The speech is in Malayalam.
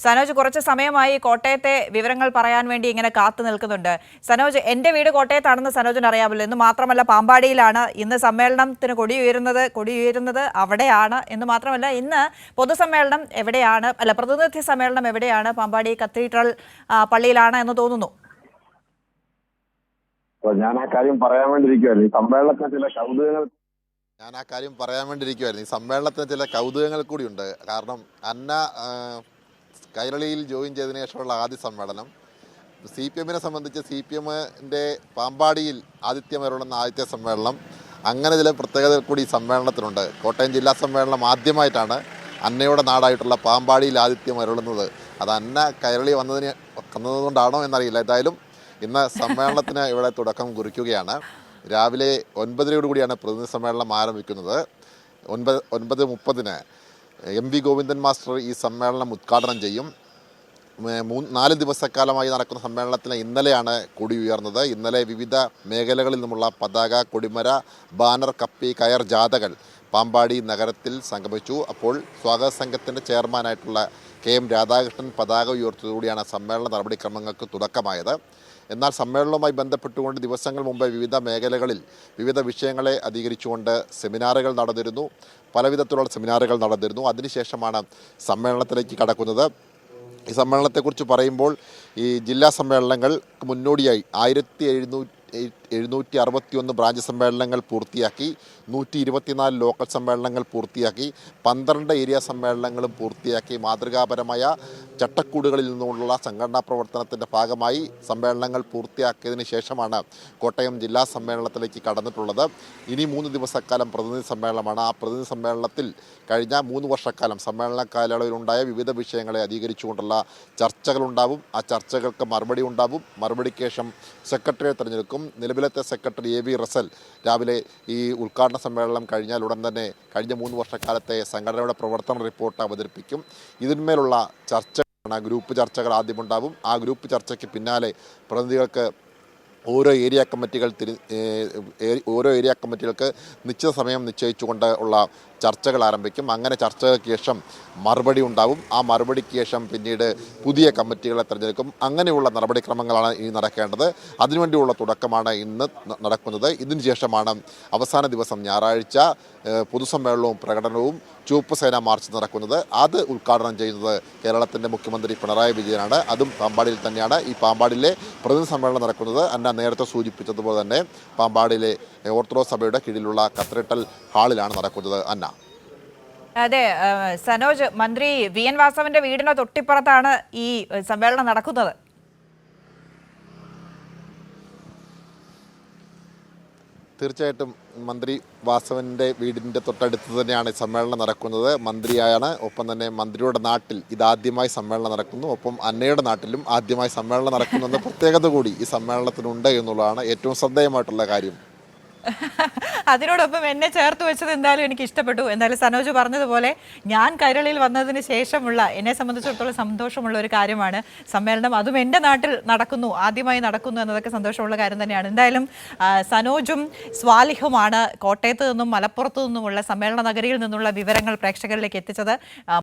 സനോജ് കുറച്ച് സമയമായി കോട്ടയത്തെ വിവരങ്ങൾ പറയാൻ വേണ്ടി ഇങ്ങനെ കാത്തു നിൽക്കുന്നുണ്ട്. സനോജ്, എൻ്റെ വീട് കോട്ടയത്താണെന്ന് സനോജിന് അറിയാമല്ലോ. എന്ന് മാത്രമല്ല പാമ്പാടിയിലാണ് ഇന്ന് സമ്മേളനത്തിന് കൊടിയുയരുന്നത് അവിടെയാണ് എന്ന് മാത്രമല്ല ഇന്ന് പൊതുസമ്മേളനം എവിടെയാണ്, അല്ല പ്രതിനിധി സമ്മേളനം എവിടെയാണ്? പാമ്പാടി കത്തീഡ്രൽ പള്ളിയിലാണ് എന്ന് തോന്നുന്നു. ഞാൻ ആ കാര്യം പറയാൻ വേണ്ടിയിരിക്കുവായിരുന്നു. ഈ സമ്മേളനത്തിന് ചില കൗതുകങ്ങൾ കൂടിയുണ്ട്. കാരണം അന്ന കൈരളിയിൽ ജോയിൻ ചെയ്തതിനു ശേഷമുള്ള ആദ്യ സമ്മേളനം, CPM-നെ സംബന്ധിച്ച് CPM-ന്റെ പാമ്പാടിയിൽ ആതിഥ്യമരുളുന്ന ആദ്യത്തെ സമ്മേളനം, അങ്ങനെ ചില പ്രത്യേകതകൾ കൂടി ഈ സമ്മേളനത്തിനുണ്ട്. കോട്ടയം ജില്ലാ സമ്മേളനം ആദ്യമായിട്ടാണ് അന്നയുടെ നാടായിട്ടുള്ള പാമ്പാടിയിൽ ആതിഥ്യം അരുളുന്നത്. അത് അന്ന കൈരളി വന്നതുകൊണ്ടാണോ എന്നറിയില്ല. എന്തായാലും ഇന്ന് സമ്മേളനത്തിന് ഇവിടെ തുടക്കം കുറിക്കുകയാണ്. രാവിലെ 9:00 പ്രതിനിധി സമ്മേളനം ആരംഭിക്കുന്നത്. 9:30 MV ഗോവിന്ദൻ മാസ്റ്റർ ഈ സമ്മേളനം ഉദ്ഘാടനം ചെയ്യും. 4 ദിവസക്കാലമായി നടക്കുന്ന സമ്മേളനത്തിന് ഇന്നലെയാണ് കൊടി ഉയർന്നത്. ഇന്നലെ വിവിധ മേഖലകളിൽ നിന്നുമുള്ള പതാക, കൊടിമര, ബാനർ, കപ്പി, കയർ ജാഥകൾ പാമ്പാടി നഗരത്തിൽ സംഗമിച്ചു. അപ്പോൾ സ്വാഗത സംഘത്തിൻ്റെ ചെയർമാനായിട്ടുള്ള KM രാധാകൃഷ്ണൻ പതാക ഉയർത്തിയതോടെയാണ് സമ്മേളന നടപടിക്രമങ്ങൾക്ക് തുടക്കമായത്. എന്നാൽ സമ്മേളനവുമായി ബന്ധപ്പെട്ടുകൊണ്ട് ദിവസങ്ങൾ മുമ്പ് വിവിധ മേഖലകളിൽ വിവിധ വിഷയങ്ങളെ അധികരിച്ചുകൊണ്ട് സെമിനാറുകൾ നടന്നിരുന്നു. പലവിധത്തിലുള്ള സെമിനാറുകൾ നടന്നിരുന്നു. അതിനുശേഷമാണ് സമ്മേളനത്തിലേക്ക് കടക്കുന്നത്. ഈ സമ്മേളനത്തെക്കുറിച്ച് പറയുമ്പോൾ ഈ ജില്ലാ സമ്മേളനങ്ങൾക്ക് മുന്നോടിയായി 1761 ബ്രാഞ്ച് സമ്മേളനങ്ങൾ പൂർത്തിയാക്കി, 124 ലോക്കൽ സമ്മേളനങ്ങൾ പൂർത്തിയാക്കി, 12 ഏരിയ സമ്മേളനങ്ങളും പൂർത്തിയാക്കി. മാതൃകാപരമായ ചട്ടക്കൂടുകളിൽ നിന്നുള്ള സംഘടനാ പ്രവർത്തനത്തിൻ്റെ ഭാഗമായി സമ്മേളനങ്ങൾ പൂർത്തിയാക്കിയതിന് ശേഷമാണ് കോട്ടയം ജില്ലാ സമ്മേളനത്തിലേക്ക് കടന്നിട്ടുള്ളത്. ഇനി 3 ദിവസക്കാലം പ്രതിനിധി സമ്മേളനമാണ്. ആ പ്രതിനിധി സമ്മേളനത്തിൽ കഴിഞ്ഞ 3 വർഷക്കാലം സമ്മേളന കാലയളവിലുണ്ടായ വിവിധ വിഷയങ്ങളെ അധികരിച്ചുകൊണ്ടുള്ള ചർച്ചകളുണ്ടാവും. ആ ചർച്ചകൾക്ക് മറുപടി ഉണ്ടാവും. മറുപടിക്ക് ശേഷം സെക്രട്ടറിയെ തിരഞ്ഞെടുക്കും. നിലവിലത്തെ സെക്രട്ടറി AV റസൽ രാവിലെ ഈ ഉദ്ഘാടന സമ്മേളനം കഴിഞ്ഞാൽ ഉടൻ തന്നെ കഴിഞ്ഞ 3 വർഷക്കാലത്തെ സംഘടനയുടെ പ്രവർത്തന റിപ്പോർട്ട് അവതരിപ്പിക്കും. ഇതിന്മേലുള്ള ചർച്ചകളാണ്, ഗ്രൂപ്പ് ചർച്ചകൾ ആദ്യമുണ്ടാവും. ആ ഗ്രൂപ്പ് ചർച്ചയ്ക്ക് പിന്നാലെ പ്രതിനിധികൾക്ക് ഓരോ ഏരിയ കമ്മിറ്റികൾക്ക് നിശ്ചിത സമയം നിശ്ചയിച്ചുകൊണ്ട് ഉള്ള ചർച്ചകൾ ആരംഭിക്കും. അങ്ങനെ ചർച്ചകൾക്ക് ശേഷം മറുപടി ഉണ്ടാവും. ആ മറുപടിക്ക് ശേഷം പിന്നീട് പുതിയ കമ്മിറ്റികളെ തിരഞ്ഞെടുക്കും. അങ്ങനെയുള്ള നടപടിക്രമങ്ങളാണ് ഇനി നടക്കേണ്ടത്. അതിനുവേണ്ടിയുള്ള തുടക്കമാണ് ഇന്ന് നടക്കുന്നത്. ഇതിന് ശേഷമാണ് അവസാന ദിവസം ഞായറാഴ്ച പൊതുസമ്മേളനവും പ്രകടനവും ചുവപ്പ് സേന മാർച്ച് നടക്കുന്നത്. അത് ഉദ്ഘാടനം ചെയ്യുന്നത് കേരളത്തിൻ്റെ മുഖ്യമന്ത്രി പിണറായി വിജയനാണ്. അതും പാമ്പാടിയിൽ തന്നെയാണ്. ഈ പാമ്പാടിയിലെ പ്രതിനിധി സമ്മേളനം നടക്കുന്നത് അന്ന നേരത്തെ സൂചിപ്പിച്ചതുപോലെ തന്നെ പാമ്പാടിയിലെ ഓർത്തഡോക്സ് സഭയുടെ കീഴിലുള്ള കത്തീഡ്രൽ ഹാളിലാണ് നടക്കുന്നത്. അന്ന. അതെ സനോജ്, മന്ത്രി VN വാസവന്റെ വീടിന് തൊട്ടിപ്പുറത്താണ് ഈ സമ്മേളനം നടക്കുന്നത്. തീർച്ചയായിട്ടും മന്ത്രി വാസവൻ്റെ വീടിൻ്റെ തൊട്ടടുത്ത് തന്നെയാണ് സമ്മേളനം നടക്കുന്നത്. മന്ത്രിയാണ്. ഒപ്പം തന്നെ മന്ത്രിയുടെ നാട്ടിൽ ഇതാദ്യമായി സമ്മേളനം നടക്കുന്നു. ഒപ്പം അന്നയുടെ നാട്ടിലും ആദ്യമായി സമ്മേളനം നടക്കുന്നെന്ന പ്രത്യേകത കൂടി ഈ സമ്മേളനത്തിനുണ്ട് എന്നുള്ളതാണ് ഏറ്റവും ശ്രദ്ധേയമായിട്ടുള്ള കാര്യം. അതിനോടൊപ്പം എന്നെ ചേർത്ത് വെച്ചത് എന്തായാലും എനിക്ക് ഇഷ്ടപ്പെട്ടു. എന്തായാലും സനോജ് പറഞ്ഞതുപോലെ ഞാൻ കൈരളിയിൽ വന്നതിന് ശേഷമുള്ള എന്നെ സംബന്ധിച്ചിടത്തോളം സന്തോഷമുള്ള ഒരു കാര്യമാണ് സമ്മേളനം. അതും എൻ്റെ നാട്ടിൽ ആദ്യമായി നടക്കുന്നു എന്നതൊക്കെ സന്തോഷമുള്ള കാര്യം തന്നെയാണ്. എന്തായാലും സനോജും സ്വാലിഹുമാണ് കോട്ടയത്ത് നിന്നും മലപ്പുറത്തു നിന്നുമുള്ള സമ്മേളന നഗരിയിൽ നിന്നുള്ള വിവരങ്ങൾ പ്രേക്ഷകരിലേക്ക് എത്തിച്ചത്.